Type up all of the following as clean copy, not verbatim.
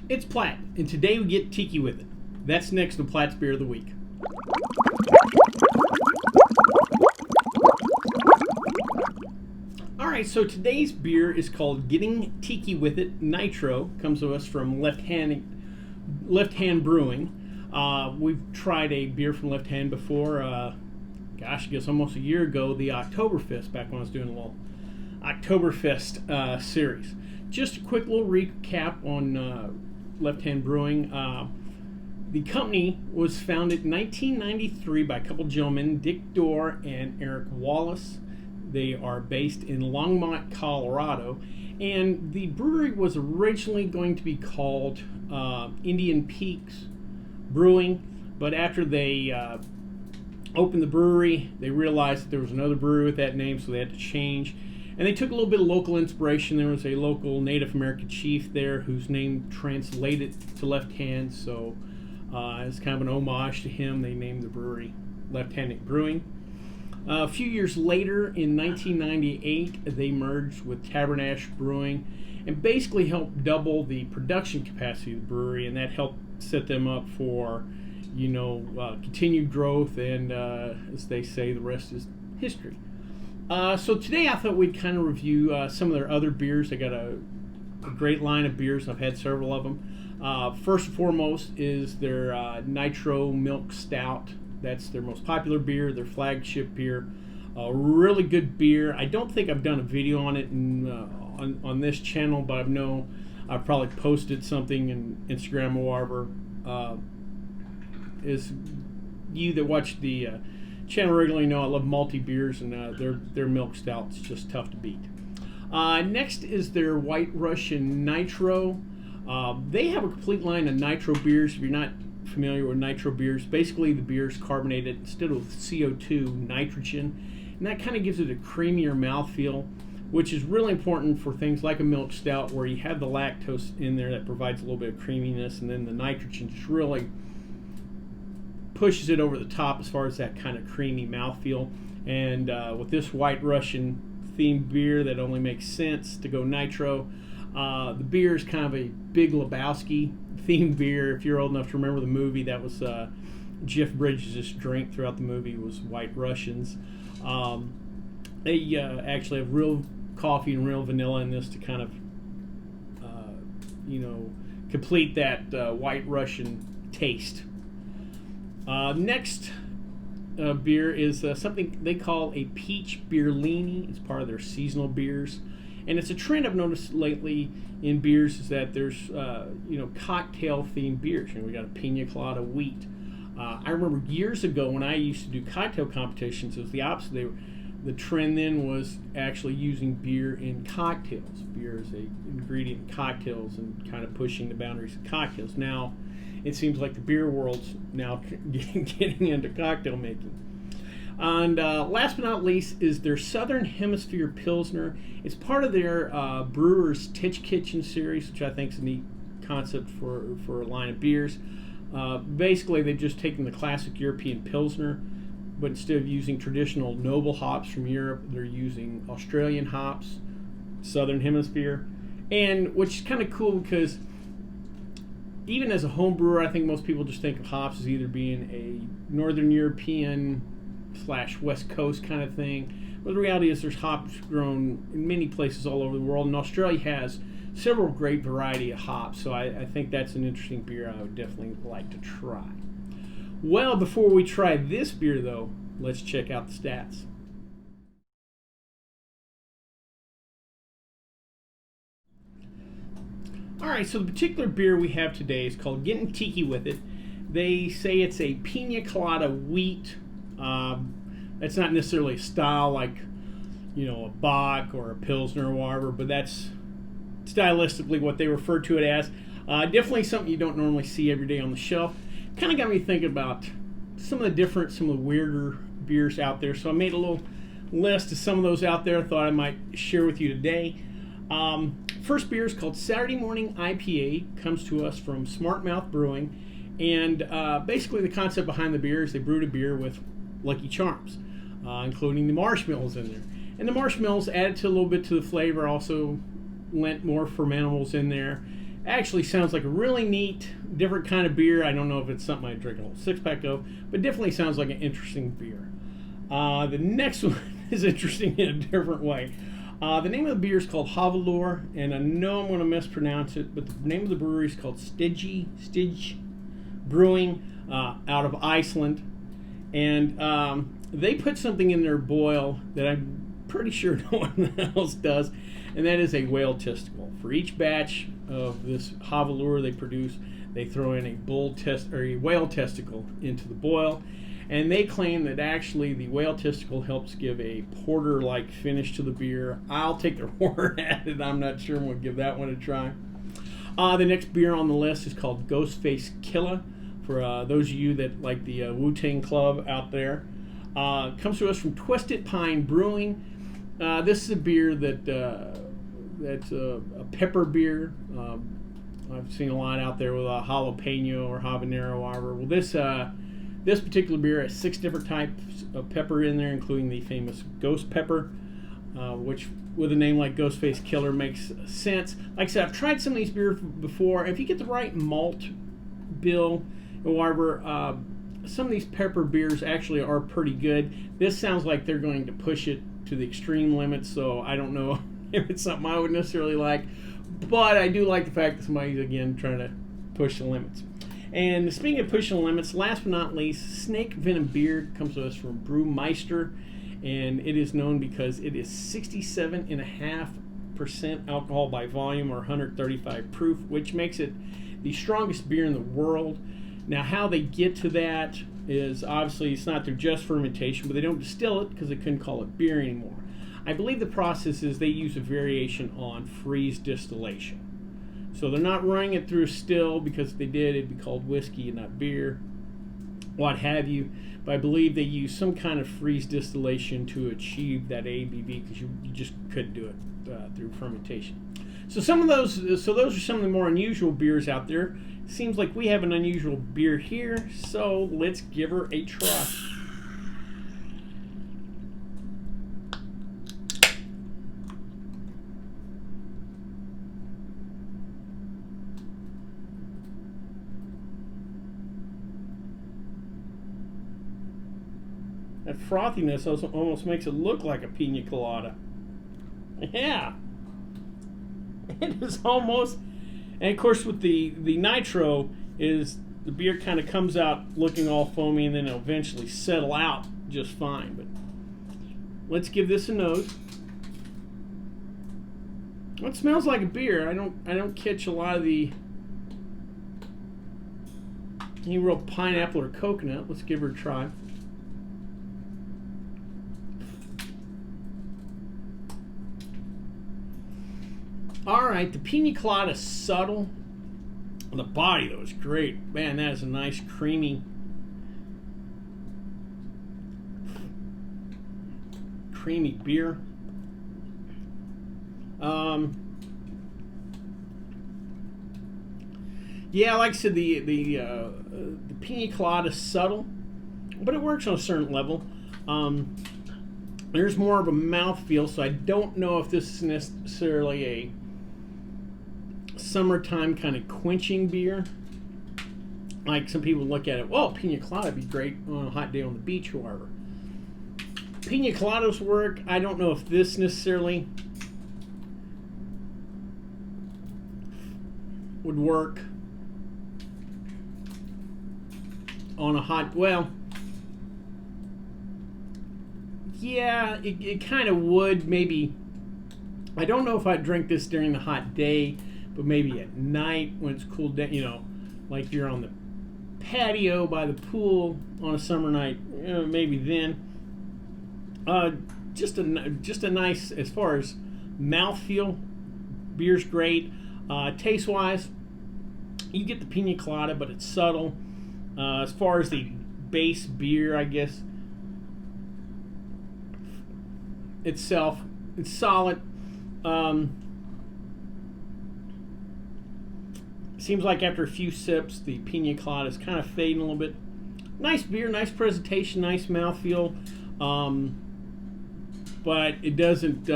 It's Platt, and today we get tiki with it. That's next to Platt's Beer of the Week. Alright, so today's beer is called Gettin Tiki with It Nitro. Comes to us from Left Hand Brewing. We've tried a beer from Left Hand before, I guess almost a year ago, the Oktoberfest, back when I was doing a little Oktoberfest series. Just a quick little recap on Left Hand Brewing. The company was founded in 1993 by a couple gentlemen, Dick Dorr and Eric Wallace. They are based in Longmont, Colorado, and the brewery was originally going to be called Indian Peaks Brewing, but after they opened the brewery, they realized that there was another brewery with that name, so they had to change. And they took a little bit of local inspiration. There was a local Native American chief there whose name translated to Left Hand, so as kind of an homage to him, they named the brewery Left Hand Brewing. A few years later, in 1998, they merged with Tabernash Brewing and basically helped double the production capacity of the brewery, and that helped set them up for, continued growth, and as they say, the rest is history. So today I thought we'd kind of review some of their other beers. They got a great line of beers. I've had several of them. First and foremost is their Nitro Milk Stout. That's their most popular beer, their flagship beer. Really good beer. I don't think I've done a video on it on this channel, but I know I've probably posted something in Instagram or whatever. Is you that watch the channel regularly know I love malty beers, and their milk stout's just tough to beat. Next is their White Russian Nitro. They have a complete line of nitro beers. If you're not familiar with nitro beers, basically the beer's carbonated instead of CO2, nitrogen, and that kind of gives it a creamier mouthfeel, which is really important for things like a milk stout where you have the lactose in there that provides a little bit of creaminess, and then the nitrogen just really pushes it over the top as far as that kind of creamy mouthfeel. And with this White Russian themed beer, that only makes sense to go nitro. The beer is kind of a Big Lebowski themed beer. If you're old enough to remember the movie, that was Jeff Bridges' drink throughout the movie was White Russians. They actually have real coffee and real vanilla in this to kind of complete that White Russian taste. Next beer is something they call a peach beerlini. It's part of their seasonal beers, and it's a trend I've noticed lately in beers is that there's cocktail themed beers. We got a Pina Colada Wheat. I remember years ago when I used to do cocktail competitions, it was the opposite. The trend then was actually using beer in cocktails. Beer is an ingredient in cocktails and kind of pushing the boundaries of cocktails. Now it seems like the beer world's now getting into cocktail making. And last but not least is their Southern Hemisphere Pilsner. It's part of their Brewer's Titch Kitchen series, which I think is a neat concept for a line of beers. Basically, they've just taken the classic European Pilsner, but instead of using traditional noble hops from Europe, they're using Australian hops, Southern Hemisphere, and which is kind of cool because even as a home brewer, I think most people just think of hops as either being a Northern European / West Coast kind of thing. But the reality is there's hops grown in many places all over the world, and Australia has several great variety of hops, so I think that's an interesting beer I would definitely like to try. Well, before we try this beer, though, let's check out the stats. Alright, so the particular beer we have today is called Gettin Tiki with It. They say it's a Pina Colada Wheat. That's not necessarily a style like, a Bock or a Pilsner or whatever, but that's stylistically what they refer to it as. Definitely something you don't normally see every day on the shelf. Kind of got me thinking about some of the weirder beers out there. So I made a little list of some of those out there I thought I might share with you today. First beer is called Saturday Morning IPA. Comes to us from Smart Mouth Brewing. And basically the concept behind the beer is they brewed a beer with Lucky Charms, including the marshmallows in there. And the marshmallows added to a little bit to the flavor, also lent more fermentables in there. Actually sounds like a really neat, different kind of beer. I don't know if it's something I drink a whole 6-pack of, but definitely sounds like an interesting beer. The next one is interesting in a different way. The name of the beer is called Havalur, and I know I'm going to mispronounce it, but the name of the brewery is called Stig Brewing out of Iceland. And they put something in their boil that I'm pretty sure no one else does, and that is a whale testicle. For each batch of this Havalur they produce, they throw in a whale testicle into the boil, and they claim that actually the whale testicle helps give a porter-like finish to the beer. I'll take their word at it. I'm not sure. I'm going to give that one a try. The next beer on the list is called Ghostface Killa. For those of you that like the Wu-Tang Club out there. Comes to us from Twisted Pine Brewing. This is a beer that's a pepper beer. I've seen a lot out there with a jalapeno or habanero, whatever. Well, this particular beer has 6 different types of pepper in there, including the famous ghost pepper, which with a name like Ghostface Killer makes sense. Like I said, I've tried some of these beers before. If you get the right malt bill or whatever, some of these pepper beers actually are pretty good. This sounds like they're going to push it to the extreme limit, so I don't know if it's something I would necessarily like, but I do like the fact that somebody's again trying to push the limits. And speaking of pushing the limits, last but not least, Snake Venom Beer comes to us from Brewmeister, and it is known because it is 67.5% alcohol by volume, or 135 proof, which makes it the strongest beer in the world. Now, how they get to that is obviously it's not through just fermentation, but they don't distill it because they couldn't call it beer anymore. I believe the process is they use a variation on freeze distillation. So they're not running it through a still, because if they did, it'd be called whiskey and not beer, what have you. But I believe they use some kind of freeze distillation to achieve that ABV, because you just couldn't do it through fermentation. So those are some of the more unusual beers out there. Seems like we have an unusual beer here, so let's give her a try. That frothiness almost makes it look like a pina colada. Yeah. It is almost... And of course with the nitro is the beer kind of comes out looking all foamy, and then it'll eventually settle out just fine. But let's give this a nose. Well, it smells like a beer. I don't catch a lot of any real pineapple or coconut. Let's give her a try. Alright, the Pina Colada is subtle. The body, though, is great. Man, that is a nice, creamy beer. Yeah, like I said, the Pina Colada is subtle, but it works on a certain level. There's more of a mouthfeel, so I don't know if this is necessarily a summertime kind of quenching beer. Like some people look at it, well, Pina Colada would be great on a hot day on the beach or whatever. Pina Coladas work. I don't know if this necessarily would work on a hot, well, yeah, it kind of would, maybe. I don't know if I'd drink this during the hot day, but maybe at night when it's cooled down, like you're on the patio by the pool on a summer night, maybe then. Just a nice, as far as mouthfeel, beer's great. Taste-wise, you get the Pina Colada, but it's subtle. As far as the base beer, I guess, itself, it's solid. Seems like after a few sips, the Pina Colada is kind of fading a little bit. Nice beer, nice presentation, nice mouthfeel, but it doesn't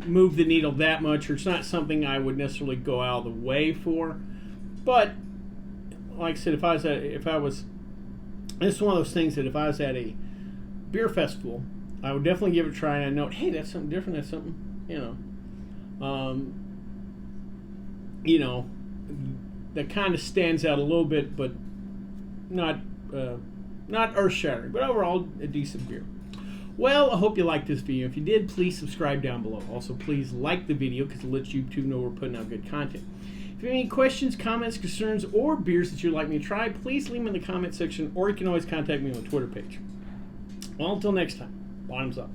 move the needle that much, or it's not something I would necessarily go out of the way for. But like I said, this is one of those things that if I was at a beer festival, I would definitely give it a try, and I'd note, hey, that's something different. That's something, that kind of stands out a little bit, but not earth-shattering. But overall, a decent beer. Well, I hope you liked this video. If you did, please subscribe down below. Also, please like the video because it lets YouTube know we're putting out good content. If you have any questions, comments, concerns, or beers that you'd like me to try, please leave them in the comment section, or you can always contact me on the Twitter page. Well, until next time, bottoms up.